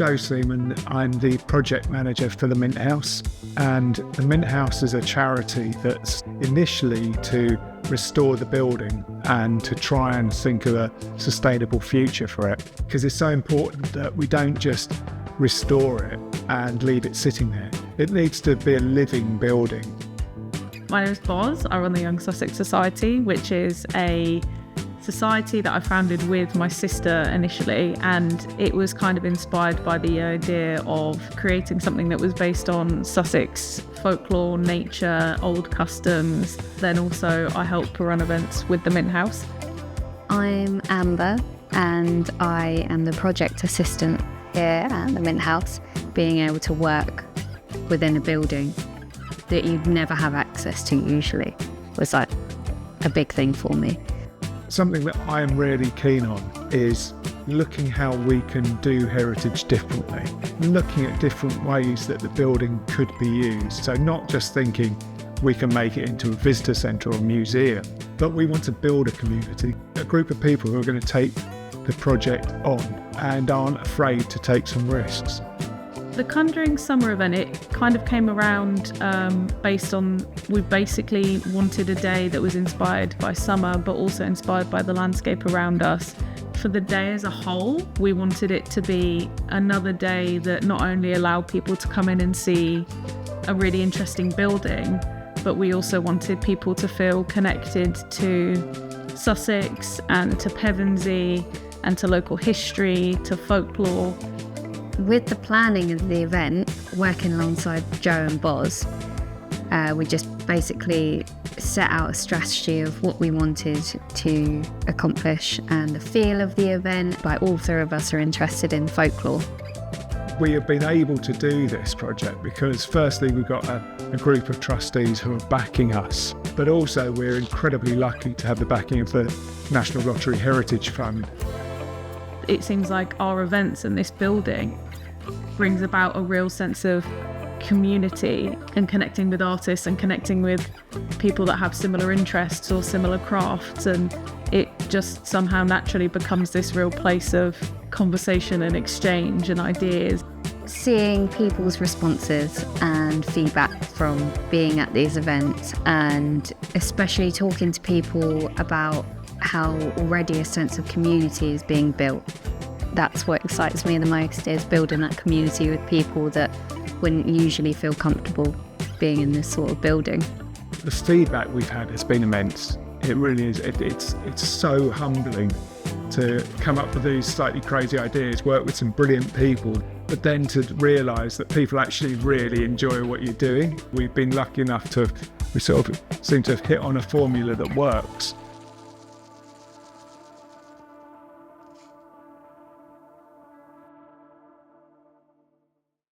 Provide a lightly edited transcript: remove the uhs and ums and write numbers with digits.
Joe Seaman. I'm the project manager for the Mint House, and the Mint House is a charity that's initially to restore the building and to try and think of a sustainable future for it, because it's so important that we don't just restore it and leave it sitting there. It needs to be a living building. My name is Boz. I run the Young Sussex Society, which is a society that I founded with my sister initially, and it was kind of inspired by the idea of creating something that was based on Sussex folklore, nature, old customs. Then also I help run events with the Mint House. I'm Amber and I am the project assistant here at the Mint House. Being able to work within a building that you'd never have access to usually was like a big thing for me. Something that I am really keen on is looking how we can do heritage differently, looking at different ways that the building could be used. So not just thinking we can make it into a visitor centre or a museum, but we want to build a community, a group of people who are going to take the project on and aren't afraid to take some risks. The Conjuring Summer event, it kind of came around based on, we basically wanted a day that was inspired by summer, but also inspired by the landscape around us. For the day as a whole, we wanted it to be another day that not only allowed people to come in and see a really interesting building, but we also wanted people to feel connected to Sussex and to Pevensey and to local history, to folklore. With the planning of the event, working alongside Joe and Boz, we just basically set out a strategy of what we wanted to accomplish and the feel of the event. Like, all three of us are interested in folklore. We have been able to do this project because firstly we've got a group of trustees who are backing us, but also we're incredibly lucky to have the backing of the National Lottery Heritage Fund. It seems like our events in this building brings about a real sense of community and connecting with artists and connecting with people that have similar interests or similar crafts, and it just somehow naturally becomes this real place of conversation and exchange and ideas. Seeing people's responses and feedback from being at these events, and especially talking to people about how already a sense of community is being built. That's what excites me the most, is building that community with people that wouldn't usually feel comfortable being in this sort of building. The feedback we've had has been immense. It really is. It's so humbling to come up with these slightly crazy ideas, work with some brilliant people, but then to realise that people actually really enjoy what you're doing. We've been lucky enough we sort of seem to have hit on a formula that works.